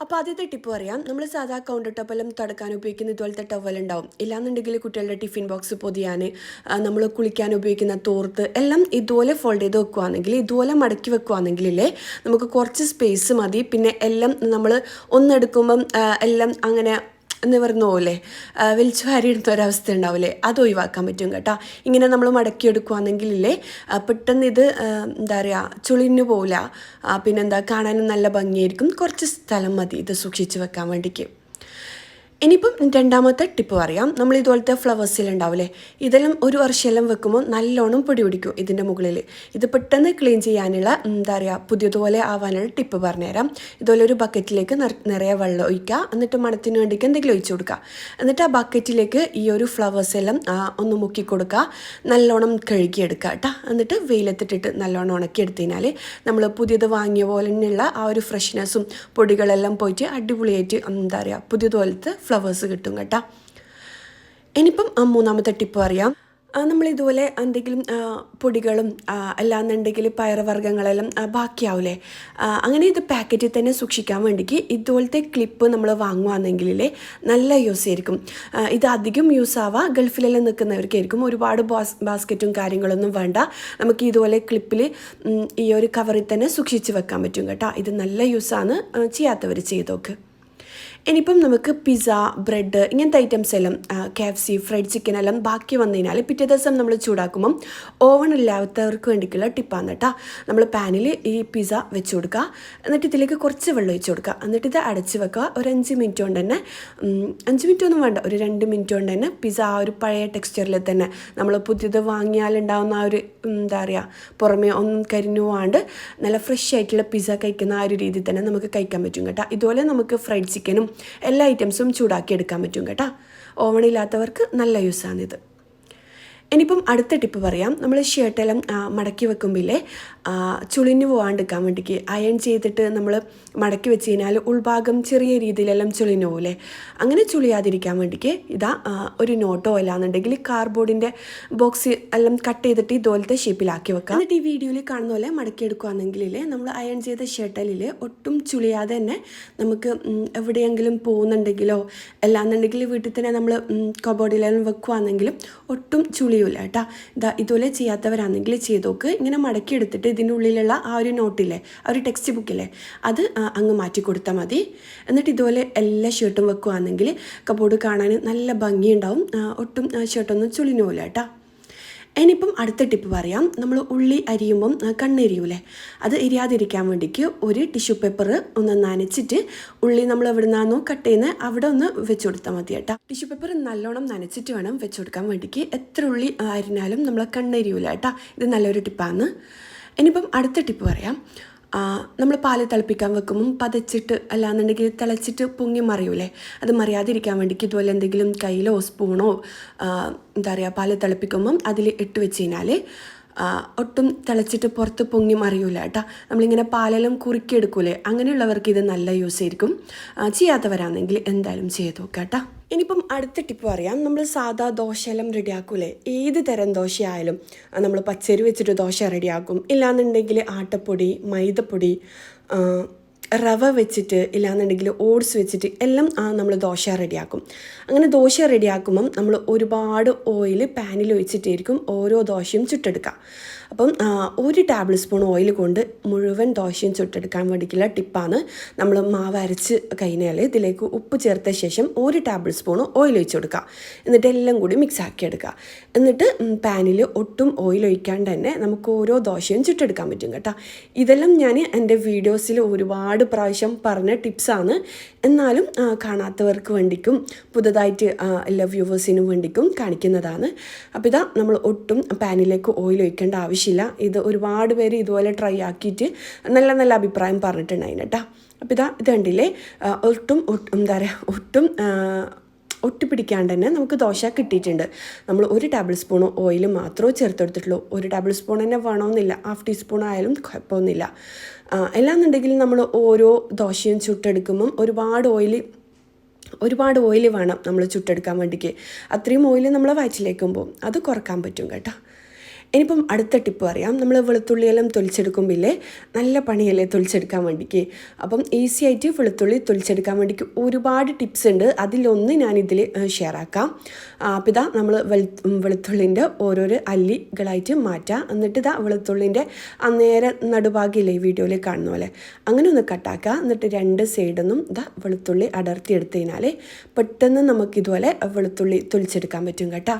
അപ്പോൾ ആദ്യത്തെ ടിപ്പ് പറയാം. നമ്മൾ സാധാ കൗണ്ടർ ടോപ്പെല്ലാം തുടക്കാൻ ഉപയോഗിക്കുന്ന ഇതുപോലത്തെ ടവൽ ഉണ്ടാവും. ഇല്ലാന്നുണ്ടെങ്കിൽ കുട്ടികളുടെ ടിഫിൻ ബോക്സ് പൊതിയാൻ, നമ്മൾ കുളിക്കാൻ ഉപയോഗിക്കുന്ന തോർത്ത് എല്ലാം ഇതുപോലെ ഫോൾഡ് ചെയ്ത് വെക്കുകയാണെങ്കിൽ, ഇതുപോലെ മടക്കി വെക്കുകയാണെങ്കിലേ നമുക്ക് കുറച്ച് സ്പേസ് മതി. പിന്നെ എല്ലാം നമ്മൾ ഒന്നെടുക്കുമ്പം എല്ലാം അങ്ങനെ നിവർന്നു പോകില്ലേ, വലിച്ചു വാരിയെടുത്ത ഒരവസ്ഥ ഉണ്ടാവില്ലേ, അത് ഒഴിവാക്കാൻ പറ്റും കേട്ടോ. ഇങ്ങനെ നമ്മൾ മടക്കിയെടുക്കുകയാണെങ്കിലേ പെട്ടെന്ന് ഇത് എന്താ പറയുക, ചുളിഞ്ഞു പോകില്ല. പിന്നെന്താ, കാണാനും നല്ല ഭംഗിയായിരിക്കും. കുറച്ച് സ്ഥലം മതി ഇത് സൂക്ഷിച്ച് വെക്കാൻ വേണ്ടിക്ക്. ഇനിയിപ്പം രണ്ടാമത്തെ ടിപ്പ് പറയാം. നമ്മൾ ഇതുപോലത്തെ ഫ്ലവേഴ്സിലുണ്ടാവില്ലേ, ഇതെല്ലാം ഒരു വർഷമെല്ലാം വെക്കുമ്പോൾ നല്ലോണം പൊടി പിടിക്കും ഇതിൻ്റെ മുകളിൽ. ഇത് പെട്ടെന്ന് ക്ലീൻ ചെയ്യാനുള്ള എന്താ പറയുക, പുതിയതുപോലെ ആവാനുള്ള ടിപ്പ് പറഞ്ഞുതരാം. ഇതുപോലെ ഒരു ബക്കറ്റിലേക്ക് നിറയെ വെള്ളം ഒഴിക്കുക. എന്നിട്ട് മണത്തിന് വേണ്ടിയിട്ട് എന്തെങ്കിലും ഒഴിച്ചു കൊടുക്കുക. എന്നിട്ട് ആ ബക്കറ്റിലേക്ക് ഈ ഒരു ഫ്ലവേഴ്സ് എല്ലാം ഒന്ന് മുക്കി കൊടുക്കുക. നല്ലോണം കഴുകിയെടുക്കുക കേട്ടോ. എന്നിട്ട് വെയിലത്തിട്ടിട്ട് നല്ലോണം ഉണക്കിയെടുത്തതിനാൽ നമ്മൾ പുതിയത് വാങ്ങിയ പോലെ തന്നെയുള്ള ആ ഒരു ഫ്രഷ്നെസ്സും പൊടികളെല്ലാം പോയിട്ട് അടിപൊളിയായിട്ട് എന്താ പറയുക, പുതിയതുപോലത്തെ ഫ്ലവേഴ്സ് കിട്ടും കേട്ടോ. ഇനിയിപ്പം മൂന്നാമത്തെ ടിപ്പ് അറിയാം. നമ്മളിതുപോലെ എന്തെങ്കിലും പൊടികളും അല്ലാന്നുണ്ടെങ്കിൽ പയറുവർഗ്ഗങ്ങളെല്ലാം ബാക്കിയാവില്ലേ, അങ്ങനെ ഇത് പാക്കറ്റിൽ തന്നെ സൂക്ഷിക്കാൻ വേണ്ടിക്ക് ഇതുപോലത്തെ ക്ലിപ്പ് നമ്മൾ വാങ്ങുകയാണെങ്കിലേ നല്ല യൂസ് ആയിരിക്കും. ഇത് അധികം യൂസ് ആവുക ഗൾഫിലെല്ലാം നിൽക്കുന്നവർക്കായിരിക്കും. ഒരുപാട് ബാസ്ക്കറ്റും കാര്യങ്ങളൊന്നും വേണ്ട. നമുക്ക് ഇതുപോലെ ക്ലിപ്പിൽ ഈ ഒരു കവറിൽ തന്നെ സൂക്ഷിച്ച് വെക്കാൻ പറ്റും കേട്ടോ. ഇത് നല്ല യൂസാണ്, ചെയ്യാത്തവർ ചെയ്തോക്ക്. ഇനിയിപ്പം നമുക്ക് പിസ്സ, ബ്രെഡ് ഇങ്ങനത്തെ ഐറ്റംസ് എല്ലാം, KFC, ഫ്രൈഡ് ചിക്കൻ എല്ലാം ബാക്കി വന്നതിനാൽ പിറ്റേ ദിവസം നമ്മൾ ചൂടാക്കുമ്പം ഓവൺ ഇല്ലാത്തവർക്ക് വേണ്ടിയിട്ടുള്ള ടിപ്പാണ് കേട്ടോ. നമ്മൾ പാനിൽ ഈ പിസ്സ വെച്ച് കൊടുക്കുക. എന്നിട്ട് ഇതിലേക്ക് കുറച്ച് വെള്ളം ഒഴിച്ച് കൊടുക്കുക. എന്നിട്ട് ഇത് അടച്ച് വെക്കുക. ഒരു 5 മിനിറ്റ് കൊണ്ട് തന്നെ, 5 മിനിറ്റ് ഒന്നും വേണ്ട, ഒരു 2 മിനിറ്റ് കൊണ്ട് തന്നെ പിസ്സ ആ ഒരു പഴയ ടെക്സ്ചറിൽ തന്നെ, നമ്മൾ പുതിയത് വാങ്ങിയാലുണ്ടാവുന്ന ആ ഒരു എന്താ പറയുക, പുറമേ ഒന്നും കരിഞ്ഞു പോകാണ്ട് നല്ല ഫ്രഷ് ആയിട്ടുള്ള പിസ്സ കഴിക്കുന്ന ആ ഒരു രീതിയിൽ തന്നെ നമുക്ക് കഴിക്കാൻ പറ്റും കേട്ടോ. ഇതുപോലെ നമുക്ക് ഫ്രൈഡ് ചിക്കനും എല്ലാ ഐറ്റംസും ചൂടാക്കി എടുക്കാൻ പറ്റും കേട്ടോ. ഓവണില്ലാത്തവർക്ക് നല്ല യൂസാണിത്. ഇനിയിപ്പം അടുത്ത ടിപ്പ് പറയാം. നമ്മൾ ഷർട്ടെല്ലാം മടക്കി വെക്കുമ്പോഴേ ചുളിഞ്ഞു പോകാണ്ടിരിക്കാൻ വേണ്ടിക്ക് അയൺ ചെയ്തിട്ട് നമ്മൾ മടക്കി വെച്ച് കഴിഞ്ഞാൽ ഉൾഭാഗം ചെറിയ രീതിയിലെല്ലാം ചുളിഞ്ഞു പോകില്ലേ, അങ്ങനെ ചുളിയാതിരിക്കാൻ വേണ്ടിക്ക് ഇതാ ഒരു നോട്ടോ അല്ലാന്നുണ്ടെങ്കിൽ കാർഡ്ബോർഡിൻ്റെ ബോക്സ് എല്ലാം കട്ട് ചെയ്തിട്ട് ഇതുപോലത്തെ ഷേപ്പിലാക്കി വെക്കാം. എന്നിട്ട് ഈ വീഡിയോയിൽ കാണുന്ന പോലെ മടക്കി എടുക്കുകയാണെങ്കിൽ നമ്മൾ അയൺ ചെയ്ത ഷർട്ടലിൽ ഒട്ടും ചുളിയാതെ തന്നെ നമുക്ക് എവിടെയെങ്കിലും പോകുന്നുണ്ടെങ്കിലോ അല്ലാന്നുണ്ടെങ്കിൽ വീട്ടിൽ തന്നെ നമ്മൾ കബോർഡിലെല്ലാം വെക്കുകയാണെങ്കിലും ഒട്ടും ചുളിയില്ല കേട്ടോ. ഇതുപോലെ ചെയ്യാത്തവരാണെങ്കിൽ ചെയ്തോക്ക്. ഇങ്ങനെ മടക്കി എടുത്തിട്ട് ഇതിൻ്റെ ഉള്ളിലുള്ള ആ ഒരു നോട്ടില്ലേ, ആ ഒരു ടെക്സ്റ്റ് ബുക്കില്ലേ, അത് അങ്ങ് മാറ്റി കൊടുത്താൽ മതി. എന്നിട്ട് ഇതുപോലെ എല്ലാ ഷർട്ടും വെക്കുകയാണെങ്കിൽ കബോർഡ് കാണാൻ നല്ല ഭംഗിയുണ്ടാവും. ഒട്ടും ഷർട്ടൊന്നും ചുളിഞ്ഞു പോകില്ല കേട്ടോ. ഇനിയിപ്പം അടുത്ത ടിപ്പ് പറയാം. നമ്മൾ ഉള്ളി അരിയുമ്പം കണ്ണെരിയൂലേ, അത് എരിയാതിരിക്കാൻ വേണ്ടിക്ക് ഒരു ടിഷ്യൂ പേപ്പർ ഒന്ന് നനച്ചിട്ട് ഉള്ളി നമ്മൾ എവിടെ നിന്നാണോ കട്ട് ചെയ്യുന്നത് അവിടെ ഒന്ന് വെച്ച് കൊടുത്താൽ മതി കേട്ടോ. ടിഷ്യൂ പേപ്പർ നല്ലോണം നനച്ചിട്ട് വേണം വെച്ച് കൊടുക്കാൻ വേണ്ടിക്ക്. എത്ര ഉള്ളി അരിഞ്ഞാലും നമ്മളെ കണ്ണെരിയൂല കേട്ടോ. ഇത് നല്ലൊരു ടിപ്പാണ്. ഇനിയിപ്പം അടുത്ത ടിപ്പ് പറയാം. നമ്മൾ പാല് തിളപ്പിക്കാൻ വെക്കുമ്പം പതച്ചിട്ട് അല്ലാന്നുണ്ടെങ്കിൽ തിളച്ചിട്ട് പൊങ്ങി മറിയൂലേ, അത് മറിയാതിരിക്കാൻ വേണ്ടിക്ക് ഇതുപോലെ എന്തെങ്കിലും കയ്യിലോ സ്പൂണോ എന്താ പറയുക, പാല് തിളപ്പിക്കുമ്പം അതിൽ ഇട്ട് വെച്ച് കഴിഞ്ഞാൽ ഒട്ടും തിളച്ചിട്ട് പുറത്ത് പൊങ്ങി മറിയൂല കേട്ടോ. നമ്മളിങ്ങനെ പാലെല്ലാം കുറുക്കിയെടുക്കൂലേ, അങ്ങനെയുള്ളവർക്ക് ഇത് നല്ല യൂസ് ആയിരിക്കും. ചെയ്യാത്തവരാണെങ്കിൽ എന്തായാലും ചെയ്ത് നോക്കാം കേട്ടോ. ഇനിയിപ്പം അടുത്ത ടിപ്പ് പറയാം. നമ്മൾ സാധാ ദോശയെല്ലാം റെഡിയാക്കൂലേ, ഏത് തരം ദോശയായാലും നമ്മൾ പച്ചരി വെച്ചിട്ട് ദോശ റെഡിയാക്കും. ഇല്ലാന്നുണ്ടെങ്കിൽ ആട്ടപ്പൊടി, മൈദപ്പൊടി, റവ വെച്ചിട്ട്, ഇല്ലാന്നുണ്ടെങ്കിൽ ഓട്സ് വെച്ചിട്ട് എല്ലാം നമ്മൾ ദോശ റെഡിയാക്കും. അങ്ങനെ ദോശ റെഡിയാക്കുമ്പം നമ്മൾ ഒരുപാട് ഓയിൽ പാനിൽ ഒഴിച്ചിട്ടായിരിക്കും ഓരോ ദോശയും ചുട്ടെടുക്കുക. അപ്പം 1 ടേബിൾ സ്പൂൺ ഓയിൽ കൊണ്ട് മുഴുവൻ ദോശയും ചുട്ടെടുക്കാൻ വേണ്ടിയിട്ടുള്ള ടിപ്പാണ്. നമ്മൾ മാവ് അരച്ച് കഴിഞ്ഞാൽ ഇതിലേക്ക് ഉപ്പ് ചേർത്ത ശേഷം 1 ടേബിൾ സ്പൂൺ ഓയിൽ ഒഴിച്ച് കൊടുക്കുക. എന്നിട്ട് എല്ലാം കൂടി മിക്സ് ആക്കി എടുക്കുക. എന്നിട്ട് പാനിൽ ഒട്ടും ഓയിൽ ഒഴിക്കാണ്ട് തന്നെ നമുക്ക് ഓരോ ദോശയും ചുട്ടെടുക്കാൻ പറ്റും കേട്ടോ. ഇതെല്ലാം ഞാൻ എൻ്റെ വീഡിയോസിൽ ഒരുപാട് പ്രാവശ്യം പറഞ്ഞ ടിപ്സാണ്. എന്നാലും കാണാത്തവർക്ക് വേണ്ടിക്കും പുതുതായിട്ട് എല്ലാ വ്യൂവേഴ്സിനും വേണ്ടിക്കും കാണിക്കുന്നതാണ്. അപ്പോൾ ഇതാ നമ്മൾ ഒട്ടും പാനിലേക്ക് ഓയിൽ ഒഴിക്കേണ്ട ആവശ്യമില്ല. ഇത് ഒരുപാട് പേര് ഇതുപോലെ ട്രൈ ആക്കിയിട്ട് നല്ല നല്ല അഭിപ്രായം പറഞ്ഞിട്ടുണ്ടായിരുന്നു കേട്ടോ. അപ്പോൾ ഇത് കണ്ടില്ലേ, ഒട്ടും എന്താ പറയുക, ഒട്ടും ഒട്ടിപ്പിടിക്കാണ്ട് തന്നെ നമുക്ക് ദോശ കിട്ടിയിട്ടുണ്ട്. നമ്മൾ 1 ടേബിൾ സ്പൂൺ ഓയിൽ മാത്രമേ ചേർത്തെടുത്തിട്ടുള്ളൂ. 1 ടേബിൾ സ്പൂൺ തന്നെ വേണമെന്നില്ല, 1/2 ടീസ്പൂൺ ആയാലും കുഴപ്പമൊന്നുമില്ല. എല്ലാന്നുണ്ടെങ്കിൽ നമ്മൾ ഓരോ ദോശയും ചുട്ടെടുക്കുമ്പം ഒരുപാട് ഓയിൽ വേണം നമ്മൾ ചുട്ടെടുക്കാൻ വേണ്ടിക്ക്. അത്രയും ഓയിൽ നമ്മൾ വയറ്റിലേക്കുമ്പോൾ അത് കുറക്കാൻ പറ്റും കേട്ടോ. ഇനിയിപ്പം അടുത്ത ടിപ്പ് പറയാം. നമ്മൾ വെളുത്തുള്ളിയെല്ലാം തൊലിച്ചെടുക്കുമ്പില്ലേ നല്ല പണിയല്ലേ തൊലിച്ചെടുക്കാൻ വേണ്ടിക്ക്. അപ്പം ഈസി ആയിട്ട് വെളുത്തുള്ളി തൊലിച്ചെടുക്കാൻ വേണ്ടിക്ക് ഒരുപാട് ടിപ്സ് ഉണ്ട്. അതിലൊന്ന് ഞാനിതിൽ ഷെയർ ആക്കാം. അപ്പോൾ ഇതാ നമ്മൾ വെളുത്തുള്ളിൻ്റെ ഓരോരോ അല്ലികളായിട്ട് മാറ്റാം. എന്നിട്ട് ഇതാ വെളുത്തുള്ളിൻ്റെ അന്നേരം നടുഭാഗില്ലേ ഈ വീഡിയോയിൽ കാണുന്ന പോലെ അങ്ങനെ ഒന്ന് കട്ടാക്കുക. എന്നിട്ട് രണ്ട് സൈഡിൽ നിന്നും ഇതാ വെളുത്തുള്ളി അടർത്തി എടുത്തു കഴിഞ്ഞാൽ പെട്ടെന്ന് നമുക്കിതുപോലെ വെളുത്തുള്ളി തൊലിച്ചെടുക്കാൻ പറ്റും കേട്ടോ.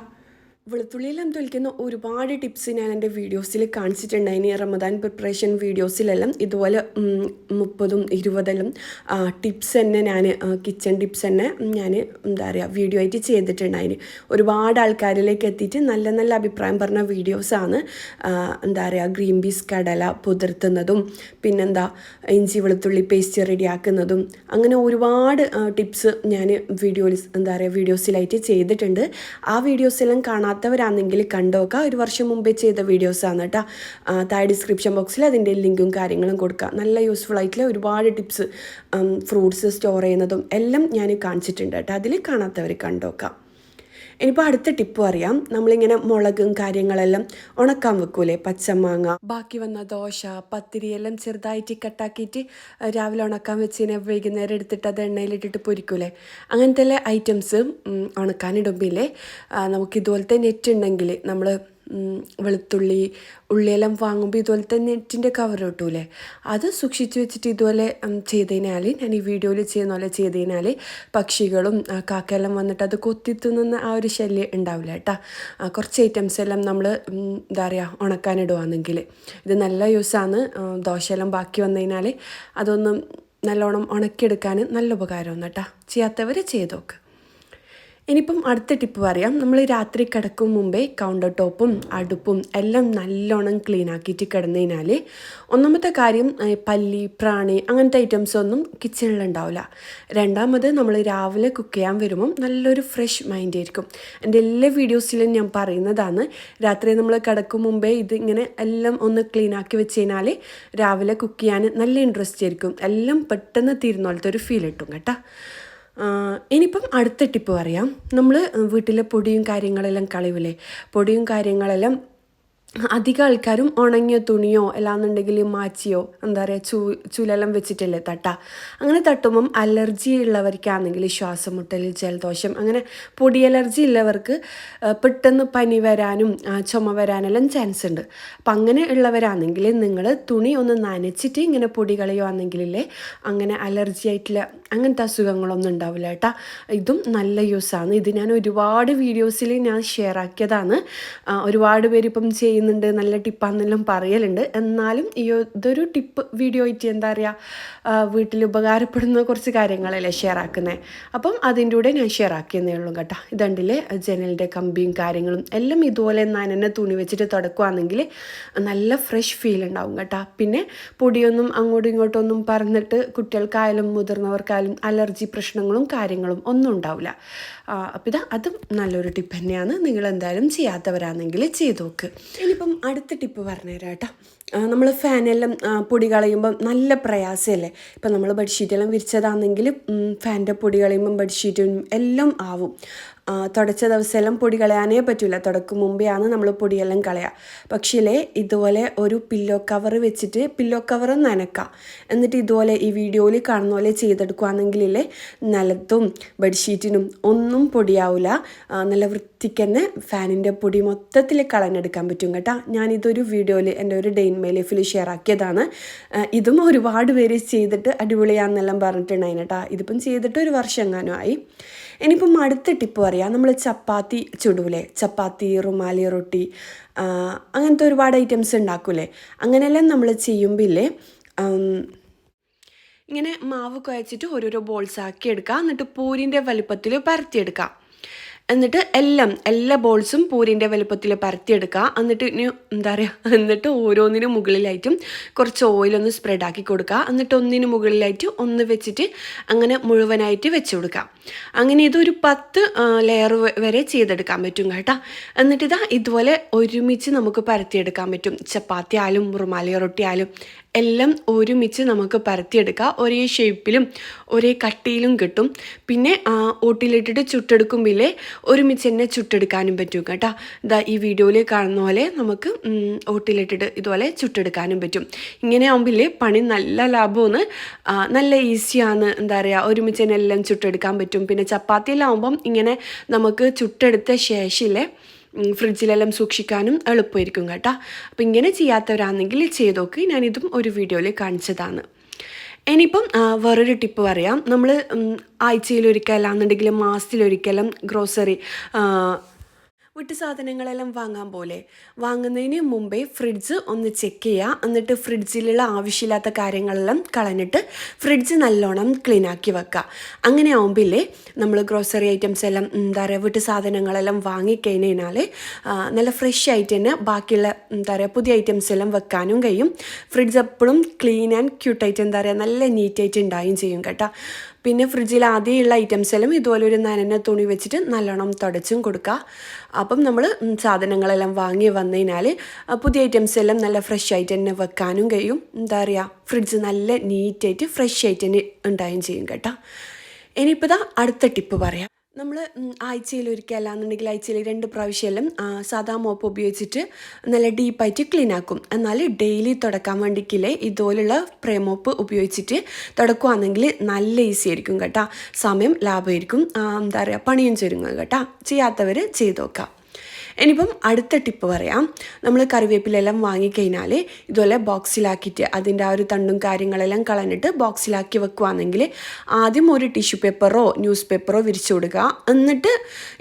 വെളുത്തുള്ളിയെല്ലാം തൊലിക്കുന്ന ഒരുപാട് ടിപ്സ് ഞാൻ എൻ്റെ വീഡിയോസിൽ കാണിച്ചിട്ടുണ്ടായിന്. റമദാൻ പ്രിപ്പറേഷൻ വീഡിയോസിലെല്ലാം ഇതുപോലെ 30-20 ടിപ്സ് തന്നെ ഞാൻ കിച്ചൺ ടിപ്സ് തന്നെ ഞാൻ എന്താ പറയുക വീഡിയോ ആയിട്ട് ചെയ്തിട്ടുണ്ടായിന്. ഒരുപാട് ആൾക്കാരിലേക്ക് എത്തിയിട്ട് നല്ല നല്ല അഭിപ്രായം പറഞ്ഞ വീഡിയോസാണ്. എന്താ പറയുക ഗ്രീൻ പീസ് കടല പുതിർത്തുന്നതും പിന്നെന്താ ഇഞ്ചി വെളുത്തുള്ളി പേസ്റ്റ് റെഡിയാക്കുന്നതും അങ്ങനെ ഒരുപാട് ടിപ്സ് ഞാൻ വീഡിയോസിലായിട്ട് ചെയ്തിട്ടുണ്ട്. ആ വീഡിയോസെല്ലാം കാണാത്തവരാണെങ്കിൽ കണ്ടോക്കാം. ഒരു വർഷം മുമ്പേ ചെയ്ത വീഡിയോസാണ് കേട്ടോ. താഴെ ഡിസ്ക്രിപ്ഷൻ ബോക്സിൽ അതിൻ്റെ ലിങ്കും കാര്യങ്ങളും കൊടുക്കുക. നല്ല യൂസ്ഫുൾ ആയിട്ടുള്ള ഒരുപാട് ടിപ്സ് ഫ്രൂട്ട്സ് സ്റ്റോർ ചെയ്യുന്നതും എല്ലാം ഞാൻ കാണിച്ചിട്ടുണ്ട് കേട്ടോ. അതിൽ കാണാത്തവർ കണ്ടോക്കാം. ഇനിയിപ്പോൾ അടുത്ത ടിപ്പ് അറിയാം. നമ്മളിങ്ങനെ മുളകും കാര്യങ്ങളെല്ലാം ഉണക്കാൻ വെക്കൂലേ, പച്ചമാങ്ങ ബാക്കി വന്ന ദോശ പത്തിരിയെല്ലാം ചെറുതായിട്ട് കട്ടാക്കിയിട്ട് രാവിലെ ഉണക്കാൻ വെച്ചതിനെ വൈകുന്നേരം എടുത്തിട്ട് അത് എണ്ണയിലിട്ടിട്ട് പൊരിക്കൂലേ, അങ്ങനത്തെ ഐറ്റംസ് ഉണക്കാനിടുമ്പില്ലേ നമുക്കിതുപോലത്തെ നെറ്റ് ഉണ്ടെങ്കിൽ നമ്മൾ വെളുത്തുള്ളി ഉള്ളിയെല്ലാം വാങ്ങുമ്പോൾ ഇതുപോലത്തെ നെറ്റിൻ്റെ കവർ കിട്ടൂലേ അത് സൂക്ഷിച്ച് വെച്ചിട്ട് ഇതുപോലെ ചെയ്ത് കഴിഞ്ഞാൽ ഞാൻ ഈ വീഡിയോയിൽ ചെയ്യുന്ന പോലെ ചെയ്ത് കഴിഞ്ഞാൽ പക്ഷികളും കാക്കയെല്ലാം വന്നിട്ട് അത് കൊത്തിത്തുന്ന ആ ഒരു ശല്യം ഉണ്ടാവില്ല കേട്ടോ. കുറച്ച് ഐറ്റംസ് എല്ലാം നമ്മൾ എന്താ പറയുക ഉണക്കാനിടുകയാണെങ്കിൽ ഇത് നല്ല യൂസാണ്. ദോശയെല്ലാം ബാക്കി വന്നു കഴിഞ്ഞാൽ അതൊന്നും നല്ലോണം ഉണക്കിയെടുക്കാൻ നല്ല ഉപകാരമാണ് കേട്ടോ. ചെയ്യാത്തവർ ചെയ്ത് നോക്ക്. ഇനിയിപ്പം അടുത്ത ടിപ്പ് പറയാം. നമ്മൾ രാത്രി കിടക്കും മുമ്പേ കൗണ്ടർ ടോപ്പും അടുപ്പും എല്ലാം നല്ലോണം ക്ലീൻ ആക്കിയിട്ട് കിടന്നു കഴിഞ്ഞാൽ ഒന്നാമത്തെ കാര്യം പല്ലി പ്രാണി അങ്ങനത്തെ ഐറ്റംസ് ഒന്നും കിച്ചണിലുണ്ടാവില്ല. രണ്ടാമത് നമ്മൾ രാവിലെ കുക്ക് ചെയ്യാൻ വരുമ്പം നല്ലൊരു ഫ്രഷ് മൈൻഡ് ആയിരിക്കും. എൻ്റെ എല്ലാ വീഡിയോസിലും ഞാൻ പറയുന്നതാണ്, രാത്രി നമ്മൾ കിടക്കും മുമ്പേ ഇതിങ്ങനെ എല്ലാം ഒന്ന് ക്ലീൻ ആക്കി വെച്ച് കഴിഞ്ഞാൽ രാവിലെ കുക്ക് ചെയ്യാൻ നല്ല ഇൻട്രസ്റ്റ് ആയിരിക്കും. എല്ലാം പെട്ടെന്ന് തീരുന്ന പോലത്തെ ഒരു ഫീൽ കിട്ടും കേട്ടോ. ഇനിയിപ്പം അടുത്ത ടിപ്പ് പറയാം. നമ്മൾ വീട്ടിലെ പൊടിയും കാര്യങ്ങളെല്ലാം കളയൂലേ, പൊടിയും കാര്യങ്ങളെല്ലാം അധികം ആൾക്കാരും ഉണങ്ങിയ തുണിയോ അല്ലാന്നുണ്ടെങ്കിൽ മാച്ചിയോ എന്താ പറയുക ചൂലെല്ലാം വെച്ചിട്ടല്ലേ തട്ടുക. അങ്ങനെ തട്ടുമ്പം അലർജി ഉള്ളവർക്കാണെങ്കിൽ ശ്വാസം മുട്ടൽ ജലദോഷം അങ്ങനെ പൊടി അലർജി ഉള്ളവർക്ക് പെട്ടെന്ന് പനി വരാനും ചുമ വരാനെല്ലാം ചാൻസ് ഉണ്ട്. അപ്പം അങ്ങനെ ഉള്ളവരാണെങ്കിൽ നിങ്ങൾ തുണി ഒന്ന് നനച്ചിട്ട് ഇങ്ങനെ പൊടി കളയുകയാണെങ്കിലേ അങ്ങനെ അലർജി ആയിട്ടുള്ള അങ്ങനത്തെ അസുഖങ്ങളൊന്നും ഉണ്ടാവില്ല കേട്ടോ. ഇതും നല്ല യൂസാണ്. ഇത് ഞാൻ ഒരുപാട് വീഡിയോസിൽ ഞാൻ ഷെയർ ആക്കിയതാണ്. ഒരുപാട് പേര് ഇപ്പം ചെയ്യുന്നുണ്ട്, നല്ല ടിപ്പാന്നെല്ലാം പറയലുണ്ട്. എന്നാലും ഇതൊരു ടിപ്പ് വീഡിയോ ആയിട്ട് എന്താ പറയുക വീട്ടിൽ ഉപകാരപ്പെടുന്ന കുറച്ച് കാര്യങ്ങളല്ലേ ഷെയർ ആക്കുന്നത്. അപ്പം അതിൻ്റെ കൂടെ ഞാൻ ഷെയർ ആക്കിയെന്നേ ഉള്ളൂ കേട്ടോ. ഇതുണ്ടില്ലേ ജനലിൻ്റെ കമ്പിയും കാര്യങ്ങളും എല്ലാം ഇതുപോലെ നനഞ്ഞ തുണി വെച്ചിട്ട് തുടക്കുകയാണെങ്കിൽ നല്ല ഫ്രഷ് ഫീൽ ഉണ്ടാവും കേട്ടോ. പിന്നെ പൊടിയൊന്നും അങ്ങോട്ടും ഇങ്ങോട്ടൊന്നും പറന്നിട്ട് കുട്ടികൾക്കായാലും മുതിർന്നവർക്കായാലും അലർജി പ്രശ്നങ്ങളും കാര്യങ്ങളും ഒന്നും ഉണ്ടാവില്ല. അപ്പോൾ അതും നല്ലൊരു ടിപ്പ് തന്നെയാണ്. നിങ്ങൾ എന്തായാലും ചെയ്യാത്തവരാണെങ്കിൽ ചെയ്ത് നോക്ക്. ഇനിയിപ്പം അടുത്ത ടിപ്പ് പറഞ്ഞുതരാം കേട്ടോ. നമ്മൾ ഫാനെല്ലാം പൊടി കളയുമ്പം നല്ല പ്രയാസമല്ലേ. ഇപ്പം നമ്മൾ ബെഡ്ഷീറ്റെല്ലാം വിരിച്ചതാണെങ്കിൽ ഫാനിൻ്റെ പൊടി കളയുമ്പം ബെഡ്ഷീറ്റും എല്ലാം ആവും. തുടച്ച ദിവസമെല്ലാം പൊടി കളയാനേ പറ്റില്ല. തുടക്കും മുമ്പെയാണ് നമ്മൾ പൊടിയെല്ലാം കളയുക. പക്ഷേ ഇതുപോലെ ഒരു പില്ലോ കവർ വെച്ചിട്ട് പില്ലോ കവർ നനക്കാം. എന്നിട്ട് ഇതുപോലെ ഈ വീഡിയോയിൽ കാണുന്ന പോലെ ചെയ്തെടുക്കുകയാണെങ്കിലേ നിലത്തും ബെഡ്ഷീറ്റിനും ഒന്നും പൊടിയാവില്ല. നല്ല വൃത്തിക്ക് തന്നെ ഫാനിൻ്റെ പൊടി മൊത്തത്തിൽ കളഞ്ഞെടുക്കാൻ പറ്റും കേട്ടോ. ഞാനിതൊരു വീഡിയോയിൽ എൻ്റെ ഒരു ഡേ ഇൻ മൈ ലൈഫിൽ ഷെയർ ആക്കിയതാണ്. ഇതും ഒരുപാട് പേര് ചെയ്തിട്ട് അടിപൊളിയാണെന്നെല്ലാം പറഞ്ഞിട്ടുണ്ടായിരുന്നു കേട്ടോ. ഇതിപ്പം ചെയ്തിട്ട് ഒരു വർഷം എങ്ങാനും ആയി. ഇനിയിപ്പം അടുത്ത ടിപ്പ് പറയാം. നമ്മൾ ചപ്പാത്തി ചുടൂലേ, ചപ്പാത്തി റുമാലി റൊട്ടി അങ്ങനത്തെ ഒരുപാട് ഐറ്റംസ് ഉണ്ടാക്കൂലേ. അങ്ങനെയെല്ലാം നമ്മൾ ചെയ്യുമ്പില്ലേ ഇങ്ങനെ മാവ് കുഴച്ചിട്ട് ഓരോരോ ബോൾസ് ആക്കി എടുക്കുക. എന്നിട്ട് പൂരിൻ്റെ വലിപ്പത്തിൽ പരത്തിയെടുക്കുക. എന്നിട്ട് എല്ലാ ബോൾസും പൂരിൻ്റെ വലുപ്പത്തിൽ പരത്തിയെടുക്കുക. എന്നിട്ട് എന്നിട്ട് ഓരോന്നിനും മുകളിലായിട്ടും കുറച്ച് ഓയിലൊന്ന് സ്പ്രെഡാക്കി കൊടുക്കുക. എന്നിട്ട് ഒന്നിന് മുകളിലായിട്ട് ഒന്ന് വെച്ചിട്ട് അങ്ങനെ മുഴുവനായിട്ട് വെച്ച് കൊടുക്കുക. അങ്ങനെ ഇതൊരു 10 ലെയർ വരെ ചെയ്തെടുക്കാൻ പറ്റും കേട്ടോ. എന്നിട്ട് ഇതുപോലെ ഒരുമിച്ച് നമുക്ക് പരത്തിയെടുക്കാൻ പറ്റും. ചപ്പാത്തി ആയാലും റുമാലി റൊട്ടി ആയാലും എല്ലാം ഒരുമിച്ച് നമുക്ക് പരത്തിയെടുക്കാം. ഒരേ ഷേപ്പിലും ഒരേ കട്ടിയിലും കിട്ടും. പിന്നെ ഓട്ടിലിട്ടിട്ട് ചുട്ടെടുക്കുമ്പോൾ ഒരുമിച്ച് തന്നെ ചുട്ടെടുക്കാനും പറ്റും കേട്ടോ. ഇതാ ഈ വീഡിയോയിൽ കാണുന്ന പോലെ നമുക്ക് ഓട്ടിലിട്ടിട്ട് ഇതുപോലെ ചുട്ടെടുക്കാനും പറ്റും. ഇങ്ങനെ ആകുമ്പോൾ പണി നല്ല ലാഭമാണ്, നല്ല ഈസിയാണ്. എന്താ പറയുക, ഒരുമിച്ച് തന്നെ എല്ലാം ചുട്ടെടുക്കാൻ പറ്റും. പിന്നെ ചപ്പാത്തിയിലാവുമ്പം ഇങ്ങനെ നമുക്ക് ചുട്ടെടുത്ത ശേഷമില്ലേ ഫ്രിഡ്ജിലെല്ലാം സൂക്ഷിക്കാനും എളുപ്പമായിരിക്കും കേട്ടോ. അപ്പോൾ ഇങ്ങനെ ചെയ്യാത്തവരാണെങ്കിൽ ചെയ്ത് നോക്ക്. ഞാനിതും ഒരു വീഡിയോയിൽ കാണിച്ചതാണ്. ഇനിയിപ്പം വേറൊരു ടിപ്പ് പറയാം. നമ്മൾ ആഴ്ചയിലൊരിക്കൽ അല്ലാന്നുണ്ടെങ്കിൽ മാസത്തിലൊരിക്കലും ഗ്രോസറി വീട്ടു സാധനങ്ങളെല്ലാം വാങ്ങാൻ പോലെ വാങ്ങുന്നതിന് മുമ്പേ ഫ്രിഡ്ജ് ഒന്ന് ചെക്ക് ചെയ്യുക. എന്നിട്ട് ഫ്രിഡ്ജിലുള്ള ആവശ്യമില്ലാത്ത കാര്യങ്ങളെല്ലാം കളഞ്ഞിട്ട് ഫ്രിഡ്ജ് നല്ലോണം ക്ലീൻ ആക്കി വെക്കുക. അങ്ങനെ ആകുമ്പോൾ നമ്മൾ ഗ്രോസറി ഐറ്റംസ് എല്ലാം എന്താ പറയുക വീട്ടു സാധനങ്ങളെല്ലാം വാങ്ങിക്കഴിഞ്ഞാൽ നല്ല ഫ്രഷ് ആയിട്ട് തന്നെ ബാക്കിയുള്ള എന്താ പറയുക പുതിയ ഐറ്റംസ് എല്ലാം വെക്കാനും കഴിയും. ഫ്രിഡ്ജ് എപ്പോഴും ക്ലീൻ ആൻഡ് ക്യൂട്ടായിട്ട് എന്താ പറയുക നല്ല നീറ്റായിട്ട് ഉണ്ടാവുകയും ചെയ്യും കേട്ടോ. പിന്നെ ഫ്രിഡ്ജിൽ ആദ്യമുള്ള ഐറ്റംസ് എല്ലാം ഇതുപോലെ ഒരു നനഞ്ഞ തുണി വെച്ചിട്ട് നല്ലോണം തുടച്ചും കൊടുക്കുക. അപ്പം നമ്മൾ സാധനങ്ങളെല്ലാം വാങ്ങി വന്നു കഴിഞ്ഞാൽ പുതിയ ഐറ്റംസ് എല്ലാം നല്ല ഫ്രഷ് ആയിട്ട് തന്നെ വെക്കാനും കഴിയും. എന്താ പറയുക ഫ്രിഡ്ജ് നല്ല നീറ്റായിട്ട് ഫ്രഷ് ആയിട്ട് തന്നെ ഉണ്ടാവുകയും ചെയ്യും കേട്ടോ. ഇനിയിപ്പോൾ ഇതാ അടുത്ത ടിപ്പ് പറയാം. നമ്മൾ ആഴ്ചയിലൊരിക്കൽ അല്ലാന്നുണ്ടെങ്കിൽ ആഴ്ചയിൽ 2 പ്രാവശ്യമെല്ലാം സാധാ മോപ്പ് ഉപയോഗിച്ചിട്ട് നല്ല ഡീപ്പായിട്ട് ക്ലീൻ ആക്കും. എന്നാൽ ഡെയിലി തുടക്കാൻ വേണ്ടിക്കില്ലേ ഇതുപോലുള്ള സ്പ്രേ മോപ്പ് ഉപയോഗിച്ചിട്ട് തുടക്കുകയാണെങ്കിൽ നല്ല ഈസി ആയിരിക്കും കേട്ടോ. സമയം ലാഭമായിരിക്കും, എന്താ പറയുക പണിയും ചുരുങ്ങുക കേട്ടോ. ചെയ്യാത്തവർ ചെയ്ത് നോക്കാം. ഇനിയിപ്പം അടുത്ത ടിപ്പ് പറയാം. നമ്മൾ കറിവേപ്പിലെല്ലാം വാങ്ങിക്കഴിഞ്ഞാൽ ഇതുപോലെ ബോക്സിലാക്കിയിട്ട് അതിൻ്റെ ഒരു തണ്ടും കാര്യങ്ങളെല്ലാം കളഞ്ഞിട്ട് ബോക്സിലാക്കി വെക്കുകയാണെങ്കിൽ ആദ്യം ഒരു ടിഷ്യൂ പേപ്പറോ ന്യൂസ് പേപ്പറോ വിരിച്ചു കൊടുക്കുക. എന്നിട്ട്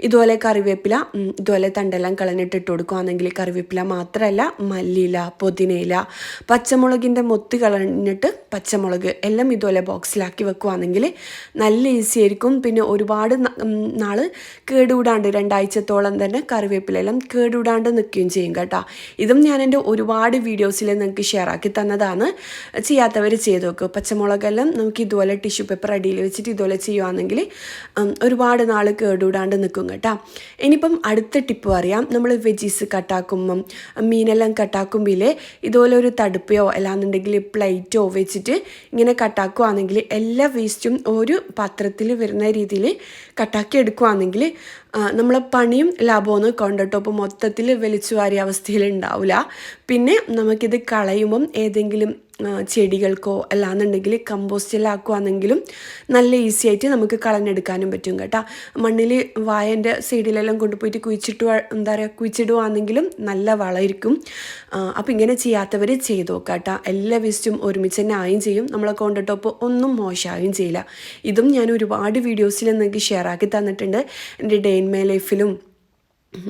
ഇതുപോലെ കറിവേപ്പില ഇതുപോലെ തണ്ടെല്ലാം കളഞ്ഞിട്ട് ഇട്ട് കൊടുക്കുകയാണെങ്കിൽ കറിവേപ്പില മാത്രമല്ല മല്ലിയില, പുതിനയില, പച്ചമുളകിൻ്റെ മൊത്ത് കളഞ്ഞിട്ട് പച്ചമുളക് എല്ലാം ഇതുപോലെ ബോക്സിലാക്കി വെക്കുകയാണെങ്കിൽ നല്ല ഈസി ആയിരിക്കും. പിന്നെ ഒരുപാട് നാൾ കേടുകൂടാണ്ട് 2 ആഴ്ചത്തോളം തന്നെ കറിവേപ്പില എല്ലാം കേടുവിടാണ്ട് നിൽക്കുകയും ചെയ്യും കേട്ടോ. ഇതും ഞാൻ എൻ്റെ ഒരുപാട് വീഡിയോസിൽ നിങ്ങൾക്ക് ഷെയർ ആക്കി തന്നതാണ്. ചെയ്യാത്തവർ ചെയ്ത് നോക്കുക. പച്ചമുളകെല്ലാം നമുക്ക് ഇതുപോലെ ടിഷ്യൂ പേപ്പർ അടിയിൽ വെച്ചിട്ട് ഇതുപോലെ ചെയ്യുകയാണെങ്കിൽ ഒരുപാട് നാൾ കേടുവിടാണ്ട് നിൽക്കും കേട്ടോ. ഇനിയിപ്പം അടുത്ത ടിപ്പ് പറയാം. നമ്മൾ വെജീസ് കട്ടാക്കുമ്പം മീനെല്ലാം കട്ടാക്കുമ്പോൾ ഇതുപോലെ ഒരു തടുപ്പയോ അല്ലാന്നുണ്ടെങ്കിൽ പ്ലേറ്റോ വെച്ചിട്ട് ഇങ്ങനെ കട്ടാക്കുകയാണെങ്കിൽ എല്ലാ വേസ്റ്റും ഒരു പാത്രത്തിൽ വരുന്ന രീതിയിൽ കട്ടാക്കി എടുക്കുകയാണെങ്കിൽ നമ്മളെ പണിയും ലാഭമൊന്നും കൗണ്ടർ ടോപ്പ് മൊത്തത്തിൽ വലിച്ചു വാരിയ അവസ്ഥയിൽ ഉണ്ടാവില്ല. പിന്നെ നമുക്കിത് കളയുമ്പം ഏതെങ്കിലും ചെടികൾക്കോ അല്ലാന്നുണ്ടെങ്കിൽ കമ്പോസ്റ്റിലാക്കുകയാണെങ്കിലും നല്ല ഈസി ആയിട്ട് നമുക്ക് കളഞ്ഞെടുക്കാനും പറ്റും കേട്ടോ. മണ്ണിൽ വായൻ്റെ സൈഡിലെല്ലാം കൊണ്ടുപോയിട്ട് കുഴിച്ചിടുകയാണെങ്കിലും നല്ല വളമായിരിക്കും. അപ്പോൾ ഇങ്ങനെ ചെയ്യാത്തവർ ചെയ്ത് നോക്കാം കേട്ടോ. എല്ലാ വേസ്റ്റും ഒരുമിച്ച് തന്നെ ആയും ചെയ്യും. നമ്മളെ കൗണ്ടർ ടോപ്പ് ഒന്നും മോശമാവുകയും ചെയ്യില്ല. ഇതും ഞാൻ ഒരുപാട് വീഡിയോസിൽ നിങ്ങൾക്ക് ഷെയർ ആക്കി തന്നിട്ടുണ്ട്. എൻ്റെ ഡേ ഇൻ മൈ ലൈഫിലും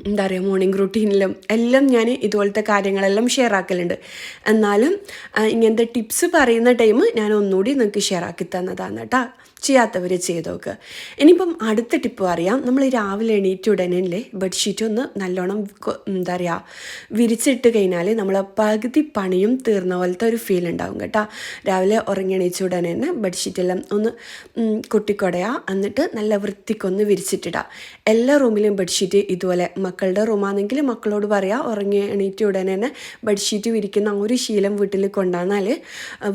എന്താ പറയുക മോർണിംഗ് റൂട്ടീനിലും എല്ലാം ഞാൻ ഇതുപോലത്തെ കാര്യങ്ങളെല്ലാം ഷെയർ ആക്കലുണ്ട്. എന്നാലും ഇങ്ങനത്തെ ടിപ്സ് പറയുന്ന ടൈം ഞാൻ ഒന്നുകൂടി നിങ്ങൾക്ക് ഷെയർ ആക്കി തന്നതാണ് കേട്ടോ. ചെയ്യാത്തവർ ചെയ്ത് നോക്കുക. ഇനിയിപ്പം അടുത്ത ടിപ്പ് അറിയാം. നമ്മൾ രാവിലെ എണീറ്റ് ഉടനെ ബെഡ്ഷീറ്റ് ഒന്ന് നല്ലോണം എന്താ പറയുക വിരിച്ചിട്ട് കഴിഞ്ഞാൽ നമ്മൾ പകുതി പണിയും തീർന്ന പോലത്തെ ഒരു ഫീൽ ഉണ്ടാവും കേട്ടോ. രാവിലെ ഉറങ്ങി എണീച്ച ഉടനെ തന്നെ ബെഡ്ഷീറ്റെല്ലാം ഒന്ന് കൊട്ടിക്കൊടയുക. എന്നിട്ട് നല്ല വൃത്തിക്കൊന്ന് വിരിച്ചിട്ടിടുക. എല്ലാ റൂമിലും ബെഡ്ഷീറ്റ് ഇതുപോലെ മക്കളുടെ റൂമാണെങ്കിൽ മക്കളോട് പറയുക ഉറങ്ങി എണീറ്റ് ഉടനെ തന്നെ ബെഡ്ഷീറ്റ് വിരിക്കുന്ന ആ ഒരു ശീലം വീട്ടിൽ കൊണ്ടുവന്നാൽ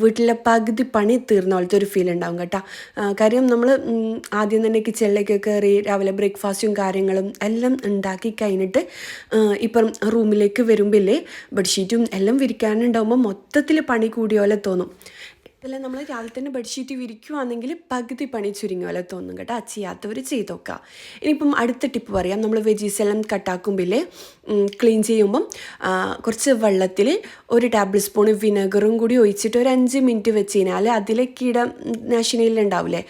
വീട്ടിലെ പകുതി പണി തീർന്ന പോലത്തെ ഒരു ഫീൽ ഉണ്ടാവും കേട്ടോ. കാര്യം നമ്മൾ ആദ്യം തന്നെ കിച്ചണിലേക്ക് കയറി രാവിലെ ബ്രേക്ക്ഫാസ്റ്റും കാര്യങ്ങളും എല്ലാം ഉണ്ടാക്കി കഴിഞ്ഞിട്ട് ഇപ്പം റൂമിലേക്ക് വരുമ്പോൾ ബെഡ്ഷീറ്റും എല്ലാം വിരിക്കാനുണ്ടാകുമ്പോൾ മൊത്തത്തിൽ പണി കൂടിയ പോലെ തോന്നും. അല്ല നമ്മൾ രാവിലെ തന്നെ ബെഡ്ഷീറ്റ് വിരിക്കുകയാണെങ്കിൽ പകുതി പണി ചുരുങ്ങിയ പോലെ തോന്നും കേട്ടോ. ചെയ്യാത്തവർ ചെയ്ത് നോക്കുക. ഇനിയിപ്പം അടുത്ത ടിപ്പ് പറയാം. നമ്മൾ വെജീസ് എല്ലാം കട്ടാക്കുമ്പോൾ ക്ലീൻ ചെയ്യുമ്പം കുറച്ച് വെള്ളത്തിൽ 1 ടേബിൾ സ്പൂൺ വിനെഗറും കൂടി ഒഴിച്ചിട്ട് ഒരു 5 മിനിറ്റ് വെച്ച് കഴിഞ്ഞാൽ അതിലെ കീടനാശിനിയിലുണ്ടാവില്ലേ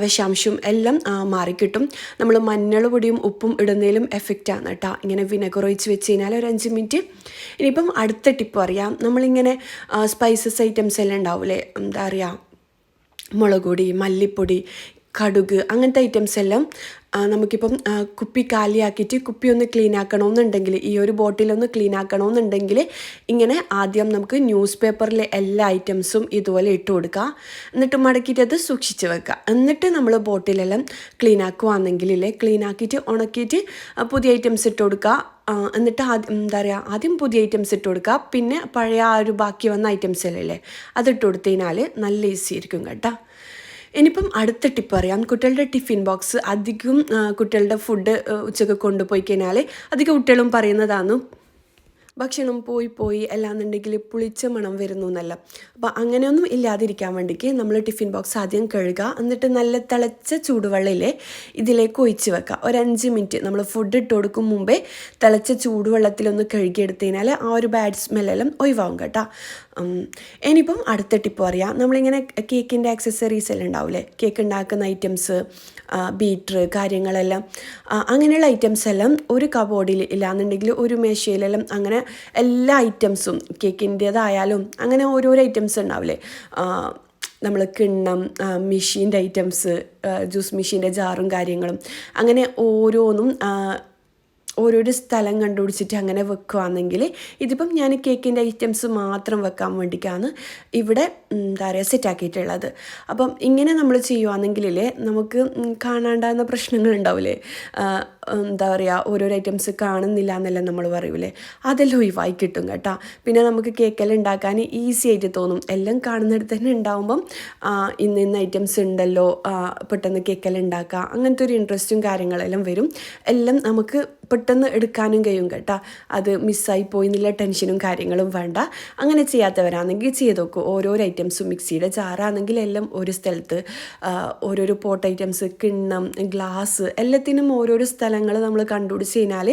വിഷാംശം എല്ലാം മാറിക്കിട്ടും. നമ്മൾ മഞ്ഞൾ പൊടിയും ഉപ്പും ഇടുന്നതിലും എഫക്റ്റാണ് കേട്ടോ ഇങ്ങനെ വിനെഗർ ഒഴിച്ച് വെച്ച് കഴിഞ്ഞാൽ ഒരു 5 മിനിറ്റ്. ഇനിയിപ്പം അടുത്ത ടിപ്പ് പറയാം. നമ്മളിങ്ങനെ സ്പൈസസ് ഐറ്റംസ് എല്ലാം ഉണ്ടാവില്ലേ, എന്താ പറയുക മുളക് പൊടി, മല്ലിപ്പൊടി, കടുക് അങ്ങനത്തെ ഐറ്റംസ് എല്ലാം നമുക്കിപ്പം കുപ്പി കാലിയാക്കിയിട്ട് കുപ്പി ഒന്ന് ക്ലീൻ ആക്കണമെന്നുണ്ടെങ്കിൽ ഈ ഒരു ബോട്ടിലൊന്ന് ക്ലീൻ ആക്കണമെന്നുണ്ടെങ്കിൽ ഇങ്ങനെ ആദ്യം നമുക്ക് ന്യൂസ് പേപ്പറിലെ എല്ലാ ഐറ്റംസും ഇതുപോലെ ഇട്ട് കൊടുക്കുക. എന്നിട്ട് മടക്കിയിട്ട് അത് സൂക്ഷിച്ച് വെക്കുക. എന്നിട്ട് നമ്മൾ ബോട്ടിലെല്ലാം ക്ലീൻ ആക്കുകയാണെങ്കിൽ ക്ലീൻ ആക്കിയിട്ട് ഉണക്കിയിട്ട് പുതിയ ഐറ്റംസ് ഇട്ട് കൊടുക്കുക. എന്നിട്ട് എന്താ പറയുക, ആദ്യം പുതിയ ഐറ്റംസ് ഇട്ട് കൊടുക്കുക, പിന്നെ പഴയ ആ ഒരു ബാക്കി വന്ന ഐറ്റംസ് അല്ലേ അതിട്ട് കൊടുത്തു കഴിഞ്ഞാൽ നല്ല ഈസി ആയിരിക്കും കേട്ടോ. ഇനിയിപ്പം അടുത്ത ടിപ്പ് അറിയാം. കുട്ടികളുടെ ടിഫിൻ ബോക്സ് അധികം കുട്ടികളുടെ ഫുഡ് ഉച്ചയ്ക്ക് കൊണ്ടുപോയി കഴിഞ്ഞാൽ അധികം കുട്ടികളും പറയുന്നതാണ് ഭക്ഷണം പോയി അല്ലാന്നുണ്ടെങ്കിൽ പുളിച്ച മണം വരുന്നു എന്നല്ല. അപ്പോൾ അങ്ങനെയൊന്നും ഇല്ലാതിരിക്കാൻ വേണ്ടിക്ക് നമ്മൾ ടിഫിൻ ബോക്സ് ആദ്യം കഴുകുക, എന്നിട്ട് നല്ല തിളച്ച ചൂടുവെള്ളയിലെ ഇതിലേക്ക് ഒഴിച്ച് വെക്കുക. ഒരു 5 മിനിറ്റ് നമ്മൾ ഫുഡ് ഇട്ട് കൊടുക്കും മുമ്പേ തിളച്ച ചൂടുവെള്ളത്തിലൊന്ന് കഴുകിയെടുത്തതിനാൽ ആ ഒരു ബാഡ് സ്മെല്ലെല്ലാം ഒഴിവാകും കേട്ടോ. ഇനിയിപ്പം അടുത്ത ടിപ്പ് പറയാം. നമ്മളിങ്ങനെ കേക്കിൻ്റെ ആക്സസറീസ് എല്ലാം ഉണ്ടാവില്ലേ, കേക്ക് ഉണ്ടാക്കുന്ന ഐറ്റംസ്, ബീറ്റർ കാര്യങ്ങളെല്ലാം, അങ്ങനെയുള്ള ഐറ്റംസ് എല്ലാം ഒരു കബോർഡിൽ ഇല്ലാന്നുണ്ടെങ്കിൽ ഒരു മേശയിലെല്ലാം അങ്ങനെ എല്ലാ ഐറ്റംസും കേക്കിൻ്റേതായാലും അങ്ങനെ ഓരോരോ ഐറ്റംസ് ഉണ്ടാവില്ലേ, നമ്മൾ കിണ്ണം, മെഷീൻ്റെ ഐറ്റംസ്, ജ്യൂസ് മെഷീൻ്റെ ജാറും കാര്യങ്ങളും, അങ്ങനെ ഓരോന്നും ഓരോരോ സ്ഥലം കണ്ടുപിടിച്ചിട്ട് അങ്ങനെ വെക്കുകയാണെങ്കിൽ, ഇതിപ്പം ഞാൻ കേക്കിൻ്റെ ഐറ്റംസ് മാത്രം വെക്കാൻ വേണ്ടിയിട്ടാണ് ഇവിടെ എന്താ പറയുക സെറ്റാക്കിയിട്ടുള്ളത്. അപ്പം ഇങ്ങനെ നമ്മൾ ചെയ്യുകയാണെങ്കിലേ നമുക്ക് കാണാണ്ടാകുന്ന പ്രശ്നങ്ങളുണ്ടാവില്ലേ, എന്താ പറയുക ഓരോരോ ഐറ്റംസ് കാണുന്നില്ല എന്നെല്ലാം നമ്മൾ പറയൂലേ, അതെല്ലാം ഒഴിവായി കിട്ടും കേട്ടോ. പിന്നെ നമുക്ക് കേക്കെല്ലാം ഉണ്ടാക്കാൻ ഈസി ആയിട്ട് തോന്നും. എല്ലാം കാണുന്നിടത്ത് തന്നെ ഉണ്ടാകുമ്പം ഇന്ന ഐറ്റംസ് ഉണ്ടല്ലോ, പെട്ടെന്ന് കേക്കെല്ലാം ഉണ്ടാക്കുക, അങ്ങനത്തെ ഒരു ഇൻട്രസ്റ്റും കാര്യങ്ങളെല്ലാം വരും. എല്ലാം നമുക്ക് പെട്ടെന്ന് എടുക്കാനും കഴിയും കേട്ടോ. അത് മിസ്സായി പോയിന്നുള്ള ടെൻഷനും കാര്യങ്ങളും വേണ്ട. അങ്ങനെ ചെയ്യാത്തവരാണെങ്കിൽ ചെയ്ത് നോക്കൂ. ഓരോരോ ഐറ്റംസും മിക്സിയുടെ ജാറാണെങ്കിൽ എല്ലാം ഒരു സ്ഥലത്ത്, ഓരോരോ പോട്ട് ഐറ്റംസ്, കിണ്ണം, ഗ്ലാസ്, എല്ലാത്തിനും ഓരോരോ സ്ഥലങ്ങൾ നമ്മൾ കണ്ടുപിടിച്ച് കഴിഞ്ഞാൽ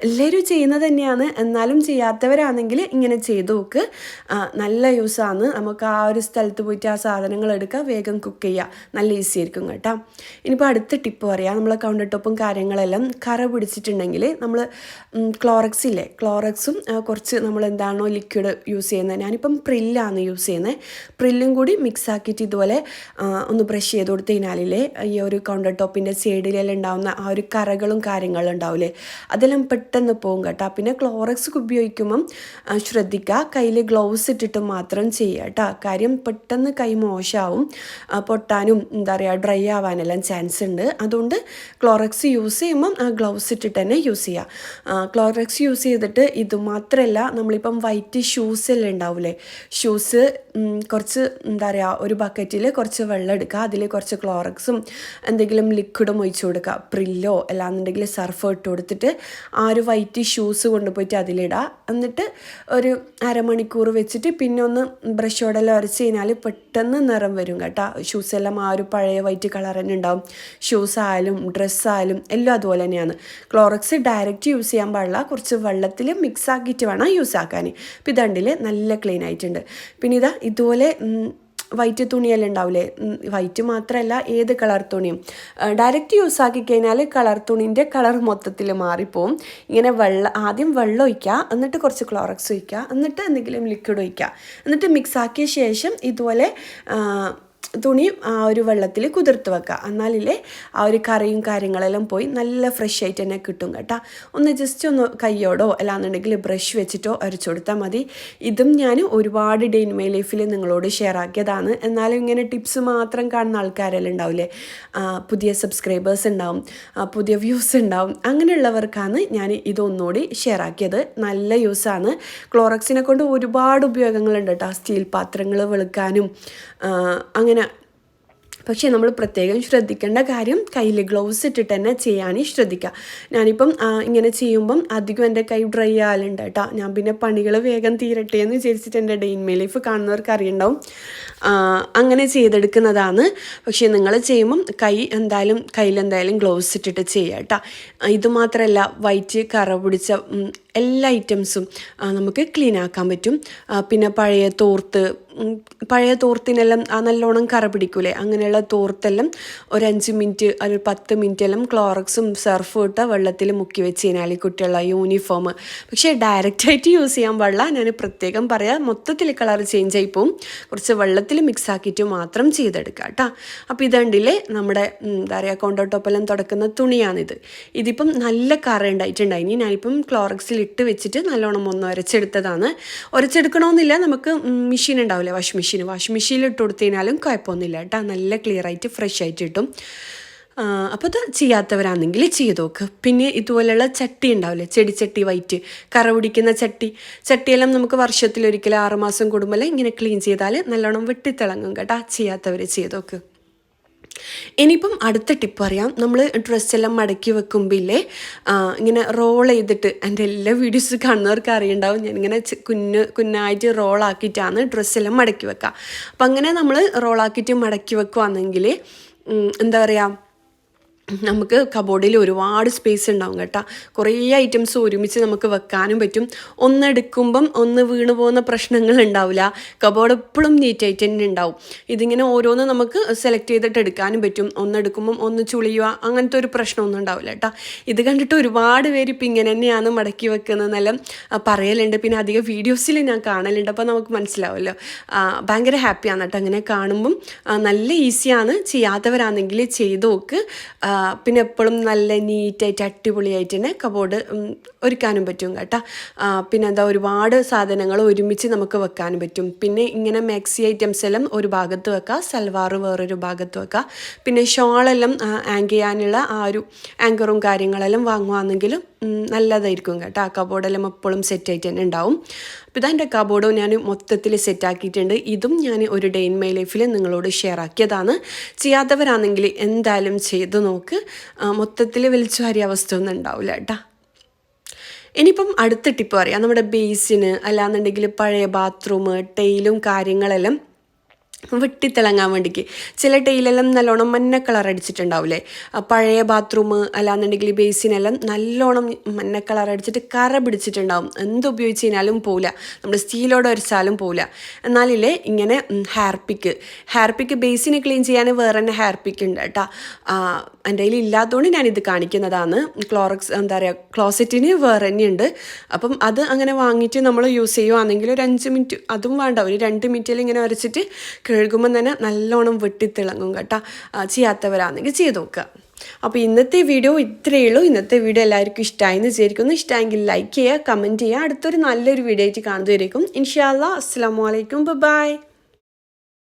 എല്ലാവരും ചെയ്യുന്നത് തന്നെയാണ്. എന്നാലും ചെയ്യാത്തവരാണെങ്കിൽ ഇങ്ങനെ ചെയ്ത് നോക്ക്. നല്ല യൂസാണ്. നമുക്ക് ആ ഒരു സ്ഥലത്ത് പോയിട്ട് ആ സാധനങ്ങൾ എടുക്കുക, വേഗം കുക്ക് ചെയ്യുക, നല്ല ഈസി ആയിരിക്കും കേട്ടോ. ഇനിയിപ്പോൾ അടുത്ത ടിപ്പ് പറയാം. നമ്മളെ കൗണ്ടർ ടോപ്പും കാര്യങ്ങളെല്ലാം കറ പിടിച്ചിട്ടുണ്ടെങ്കിൽ നമ്മൾ ക്ലോറക്സ് ഇല്ലേ, ക്ലോറക്സും കുറച്ച് നമ്മൾ എന്താണോ ലിക്വിഡ് യൂസ് ചെയ്യുന്നത്, ഞാനിപ്പം പ്രില്ലാണ് യൂസ് ചെയ്യുന്നത്, പ്രില്ലും കൂടി മിക്സ് ആക്കിയിട്ട് ഇതുപോലെ ഒന്ന് ബ്രഷ് ചെയ്ത് കൊടുത്ത് കഴിഞ്ഞാലില്ലേ ഈ ഒരു കൗണ്ടർ ടോപ്പിൻ്റെ സൈഡിലെല്ലാം ഉണ്ടാകുന്ന ആ ഒരു കറകളും കാര്യങ്ങളും ഉണ്ടാവില്ലേ അതെല്ലാം പെട്ടെന്ന് പോകും കേട്ടോ. പിന്നെ ക്ലോറക്സ് ഉപയോഗിക്കുമ്പം ശ്രദ്ധിക്കുക, കയ്യിൽ ഗ്ലൗസ് ഇട്ടിട്ട് മാത്രം ചെയ്യുക കേട്ടോ. കാര്യം പെട്ടെന്ന് കൈ മോശമാവും, പൊട്ടാനും എന്താ പറയുക ഡ്രൈ ആവാനെല്ലാം ചാൻസ് ഉണ്ട്. അതുകൊണ്ട് ക്ലോറക്സ് യൂസ് ചെയ്യുമ്പം ഗ്ലൗസ് ഇട്ടിട്ട് തന്നെ യൂസ് ചെയ്യുക. ക്ലോറക്സ് യൂസ് ചെയ്തിട്ട് ഇത് മാത്രമല്ല, നമ്മളിപ്പം വൈറ്റ് ഷൂസ് എല്ലാം ഉണ്ടാവില്ലേ, ഷൂസ് കുറച്ച് എന്താ പറയുക ഒരു ബക്കറ്റിൽ കുറച്ച് വെള്ളം എടുക്കുക, അതിൽ കുറച്ച് ക്ലോറക്സും എന്തെങ്കിലും ലിക്വിഡും ഒഴിച്ചു കൊടുക്കുക, പ്രില്ലോ അല്ലാന്നുണ്ടെങ്കിൽ സർഫ് ഇട്ട് കൊടുത്തിട്ട് ആ ഒരു വൈറ്റ് ഷൂസ് കൊണ്ടുപോയിട്ട് അതിലിടുക. എന്നിട്ട് ഒരു അരമണിക്കൂർ വെച്ചിട്ട് പിന്നെ ഒന്ന് ബ്രഷോടെല്ലാം ഉരച്ച് കഴിഞ്ഞാൽ പെട്ടെന്ന് നിറം വരും കേട്ടോ. ഷൂസെല്ലാം ആ ഒരു പഴയ വൈറ്റ് കളർ തന്നെ ഉണ്ടാവും. ഷൂസ് ആയാലും ഡ്രസ്സായാലും എല്ലാം അതുപോലെ തന്നെയാണ്. ക്ലോറക്സ് ഡയറക്റ്റ് യൂസ് ചെയ്യാൻ പാടില്ല, കുറച്ച് വെള്ളത്തിൽ മിക്സ് ആക്കിയിട്ട് വേണം യൂസ് ആക്കാൻ. ഇപ്പോൾ ഇതണ്ടിൽ നല്ല ക്ലീൻ ആയിട്ടുണ്ട്. പിന്നെ ഇതുപോലെ വൈറ്റ് തുണിയെല്ലാം ഉണ്ടാവില്ലേ, വൈറ്റ് മാത്രമല്ല ഏത് കളർ തുണിയും ഡയറക്റ്റ് യൂസ് ആക്കി കഴിഞ്ഞാൽ കളർ തുണീൻ്റെ കളർ മൊത്തത്തിൽ മാറിപ്പോവും. ഇങ്ങനെ ആദ്യം വെള്ളം ഒഴിക്കുക, എന്നിട്ട് കുറച്ച് ക്ലോറക്സ് ഒഴിക്കുക, എന്നിട്ട് എന്തെങ്കിലും ലിക്വിഡ് ഒഴിക്കുക, എന്നിട്ട് മിക്സ് ആക്കിയ ശേഷം ഇതുപോലെ തുണി ആ ഒരു വെള്ളത്തിൽ കുതിർത്ത് വെക്കുക. എന്നാലില്ലേ ആ ഒരു കറിയും കാര്യങ്ങളെല്ലാം പോയി നല്ല ഫ്രഷ് ആയിട്ട് തന്നെ കിട്ടും കേട്ടോ. ഒന്ന് ജസ്റ്റ് ഒന്ന് കയ്യോടോ അല്ലാന്നുണ്ടെങ്കിൽ ബ്രഷ് വെച്ചിട്ടോ അരച്ചു കൊടുത്താൽ മതി. ഇതും ഞാൻ ഒരുപാട് ഡേ ഇൻ മൈ ലൈഫിൽ നിങ്ങളോട് ഷെയർ ആക്കിയതാണ്. എന്നാലും ഇങ്ങനെ ടിപ്സ് മാത്രം കാണുന്ന ആൾക്കാരെല്ലാം ഉണ്ടാവില്ലേ, പുതിയ സബ്സ്ക്രൈബേഴ്സ് ഉണ്ടാവും, പുതിയ വ്യൂസ് ഉണ്ടാവും, അങ്ങനെയുള്ളവർക്കാണ് ഞാൻ ഇതൊന്നുകൂടി ഷെയർ ആക്കിയത്. നല്ല യൂസാണ്. ക്ലോറക്സിനെ കൊണ്ട് ഒരുപാട് ഉപയോഗങ്ങളുണ്ട് കേട്ടോ. സ്റ്റീൽ പാത്രങ്ങൾ വെളുക്കാനും അങ്ങനെ. പക്ഷേ നമ്മൾ പ്രത്യേകം ശ്രദ്ധിക്കേണ്ട കാര്യം കയ്യിൽ ഗ്ലൗസ് ഇട്ടിട്ട് തന്നെ ചെയ്യാൻ ശ്രദ്ധിക്കുക. ഞാനിപ്പം ഇങ്ങനെ ചെയ്യുമ്പം അധികം എൻ്റെ കൈ ഡ്രൈ ആയാലുണ്ട് കേട്ടോ. ഞാൻ പിന്നെ പണികൾ വേഗം തീരട്ടെ എന്ന് വിചാരിച്ചിട്ട് എൻ്റെ ഡേ ഇൻ മൈ ലൈഫ് കാണുന്നവർക്ക് അറിയുണ്ടാവും, അങ്ങനെ ചെയ്തെടുക്കുന്നതാണ്. പക്ഷേ നിങ്ങൾ ചെയ്യുമ്പം കയ്യിലെന്തായാലും ഗ്ലൗസ് ഇട്ടിട്ട് ചെയ്യുക കേട്ടോ. ഇതുമാത്രമല്ല വൈറ്റ് കറ പിടിച്ച എല്ലാ ഐറ്റംസും നമുക്ക് ക്ലീൻ ആക്കാൻ പറ്റും. പിന്നെ പഴയ തോർത്തിനെല്ലാം നല്ലോണം കറ പിടിക്കൂലേ, അങ്ങനെയുള്ള തോർത്തെല്ലാം ഒരു 5 മിനിറ്റ് ഒരു 10 മിനിറ്റ് എല്ലാം ക്ലോറക്സും സർഫും ഇട്ട വെള്ളത്തിൽ മുക്കി വെച്ച് കഴിഞ്ഞാൽ കുട്ടികളുടെ യൂണിഫോം, പക്ഷേ ഡയറക്റ്റായിട്ട് യൂസ് ചെയ്യാൻ പാടില്ല. ഞാൻ പ്രത്യേകം പറയാം, മൊത്തത്തിൽ കളർ ചേഞ്ച് ആയി പോവും. കുറച്ച് വെള്ളത്തിൽ മിക്സ് ആക്കിയിട്ട് മാത്രം ചെയ്തെടുക്കുക കേട്ടോ. അപ്പോൾ ഇതുണ്ടില്ലേ നമ്മുടെ എന്താ പറയുക കൗണ്ടർ ടോപ്പെല്ലാം തുടക്കുന്ന തുണിയാണിത്. ഇതിപ്പം നല്ല കറ ഉണ്ടായിട്ടുണ്ടായിനി. ഞാനിപ്പം ക്ലോറക്സിൽ ഇട്ട് വെച്ചിട്ട് നല്ലോണം ഒന്ന് ഉരച്ചെടുത്തതാണ്. ഉരച്ചെടുക്കണമെന്നില്ല, നമുക്ക് മെഷീൻ ഉണ്ടാവില്ലേ വാഷിംഗ് മെഷീനിൽ ഇട്ട് കൊടുത്തു കഴിഞ്ഞാലും കുഴപ്പമൊന്നുമില്ല കേട്ടോ. നല്ല ക്ലിയർ ആയിട്ട് ഫ്രഷ് ആയിട്ട് കിട്ടും. അപ്പോൾ അത് ചെയ്യാത്തവരാണെങ്കിൽ ചെയ്ത് നോക്ക്. പിന്നെ ഇതുപോലെയുള്ള ചട്ടി ഉണ്ടാവില്ലേ, ചെടിച്ചട്ടി വൈറ്റ് കറ പിടിക്കുന്ന ചട്ടിയെല്ലാം നമുക്ക് വർഷത്തിലൊരിക്കൽ 6 മാസം കൂടുമ്പോൾ ഇങ്ങനെ ക്ലീൻ ചെയ്താൽ നല്ലോണം വെട്ടിത്തിളങ്ങും കേട്ടോ. ചെയ്യാത്തവർ ചെയ്ത് നോക്ക്. ഇനിയിപ്പം അടുത്ത ടിപ്പ് പറയാം. നമ്മൾ ഡ്രസ്സെല്ലാം മടക്കി വെക്കുമ്പോൾ ഇല്ലേ, ഇങ്ങനെ റോൾ ചെയ്തിട്ട്, എൻ്റെ എല്ലാ വീഡിയോസ് കാണുന്നവർക്ക് അറിയുണ്ടാവും, ഞാനിങ്ങനെ കുന്നായിട്ട് റോളാക്കിയിട്ടാണ് ഡ്രസ്സെല്ലാം മടക്കി വെക്കുക. അപ്പം അങ്ങനെ നമ്മൾ റോളാക്കിയിട്ട് മടക്കി വെക്കുകയാണെങ്കിൽ എന്താ പറയുക, നമുക്ക് കബോർഡിൽ ഒരുപാട് സ്പേസ് ഉണ്ടാവും കേട്ടോ. കുറേ ഐറ്റംസ് ഒരുമിച്ച് നമുക്ക് വെക്കാനും പറ്റും. ഒന്നെടുക്കുമ്പം ഒന്ന് വീണ് പോകുന്ന പ്രശ്നങ്ങൾ ഉണ്ടാവില്ല. കബോർഡ് എപ്പോഴും നീറ്റായിട്ട് തന്നെ ഉണ്ടാവും. ഇതിങ്ങനെ ഓരോന്ന് നമുക്ക് സെലക്ട് ചെയ്തിട്ട് എടുക്കാനും പറ്റും. ഒന്നെടുക്കുമ്പം ഒന്ന് ചുളിയുക അങ്ങനത്തെ ഒരു പ്രശ്നമൊന്നും ഉണ്ടാവില്ല കേട്ടോ. ഇത് കണ്ടിട്ട് ഒരുപാട് പേര് ഇപ്പം ഇങ്ങനെ തന്നെയാണ് മടക്കി വെക്കുന്നതെന്നെല്ലാം പറയലുണ്ട്. പിന്നെ അധികം വീഡിയോസിൽ ഞാൻ കാണലുണ്ട്. അപ്പോൾ നമുക്ക് മനസ്സിലാവുമല്ലോ. ഭയങ്കര ഹാപ്പിയാണ് കേട്ടോ അങ്ങനെ കാണുമ്പം. നല്ല ഈസിയാണ്. ചെയ്യാത്തവരാണെങ്കിൽ ചെയ്ത് നോക്ക്. പിന്നെ എപ്പോഴും നല്ല നീറ്റായിട്ട് അടിപൊളിയായിട്ട് തന്നെ കബോർഡ് ഒരുക്കാനും പറ്റും കേട്ടോ. പിന്നെ എന്താ, ഒരുപാട് സാധനങ്ങൾ ഒരുമിച്ച് നമുക്ക് വെക്കാനും പറ്റും. പിന്നെ ഇങ്ങനെ മാക്സി ഐറ്റംസ് എല്ലാം ഒരു ഭാഗത്ത് വെക്കുക, സൽവാർ വേറൊരു ഭാഗത്ത് വെക്കുക. പിന്നെ ഷോളെല്ലാം ആങ്ക് ചെയ്യാനുള്ള ആ ഒരു ആങ്കറും കാര്യങ്ങളെല്ലാം വാങ്ങുകയാണെങ്കിലും നല്ലതായിരിക്കും കേട്ടോ. ആ കബോർഡെല്ലാം എപ്പോഴും സെറ്റായിട്ട് തന്നെ ഉണ്ടാവും. അപ്പോൾ ഇതാ എൻ്റെ കബോർഡും ഞാൻ മൊത്തത്തിൽ സെറ്റാക്കിയിട്ടുണ്ട്. ഇതും ഞാൻ ഒരു ഡേ ഇൻ മൈ ലൈഫിൽ നിങ്ങളോട് ഷെയർ ആക്കിയതാണ്. ചെയ്യാത്തവരാണെങ്കിൽ എന്തായാലും ചെയ്ത് നോക്ക്. മൊത്തത്തിൽ വലിച്ചു വാരിയ അവസ്ഥ ഒന്നും ഉണ്ടാവില്ല കേട്ടോ. ഇനിയിപ്പം അടുത്ത ടിപ്പ് പറയാം. നമ്മുടെ ബേസിന് അല്ലാന്നുണ്ടെങ്കിൽ പഴയ ബാത്റൂം ടൈലും കാര്യങ്ങളെല്ലാം വെട്ടിത്തിളങ്ങാൻ വേണ്ടിക്ക് ചില ടൈലെല്ലാം നല്ലോണം മഞ്ഞ കളർ അടിച്ചിട്ടുണ്ടാവില്ലേ. പഴയ ബാത്റൂം അല്ലാന്നുണ്ടെങ്കിൽ ബേസിനെല്ലാം നല്ലോണം മഞ്ഞ കളർ അടിച്ചിട്ട് കറ പിടിച്ചിട്ടുണ്ടാവും. എന്തുപയോഗിച്ച് കഴിഞ്ഞാലും പോവില്ല, നമ്മൾ സ്റ്റീലോടെ ഒരച്ചാലും പോവില്ല. എന്നാലില്ലേ ഇങ്ങനെ ഹെയർപിക്ക് ബേസിന് ക്ലീൻ ചെയ്യാൻ വേറെ തന്നെ ഹെയർപിക്ക് ഉണ്ട് കേട്ടോ. എൻ്റെ കയ്യിൽ ഇല്ലാത്തതുകൊണ്ട് ഞാനിത് കാണിക്കുന്നതാണ്. ക്ലോറക്സ് എന്താ പറയുക, ക്ലോസറ്റിന് വേറെ തന്നെയുണ്ട്. അപ്പം അത് അങ്ങനെ വാങ്ങിയിട്ട് നമ്മൾ യൂസ് ചെയ്യുകയാണെങ്കിൽ ഒരു 5 മിനിറ്റ്, അതും വേണ്ട, ഒരു 2 മിനിറ്റിൽ ഇങ്ങനെ ഉരച്ചിട്ട് കഴുകുമ്പം തന്നെ നല്ലോണം വെട്ടിത്തിളങ്ങും കേട്ടോ. ചെയ്യാത്തവരാണെങ്കിൽ ചെയ്ത് നോക്കുക. അപ്പോൾ ഇന്നത്തെ വീഡിയോ ഇത്രയേ ഉള്ളൂ. ഇന്നത്തെ വീഡിയോ എല്ലാവർക്കും ഇഷ്ടമായെന്ന് വിചാരിക്കുന്നു. ഇഷ്ടമായെങ്കിൽ ലൈക്ക് ചെയ്യുക, കമൻറ്റ് ചെയ്യുക. അടുത്തൊരു നല്ലൊരു വീഡിയോ ആയിട്ട് കാണുന്നതായിരിക്കും. ഇൻഷാ അല്ലാഹ്. അസ്സലാമു അലൈക്കും. ബൈ.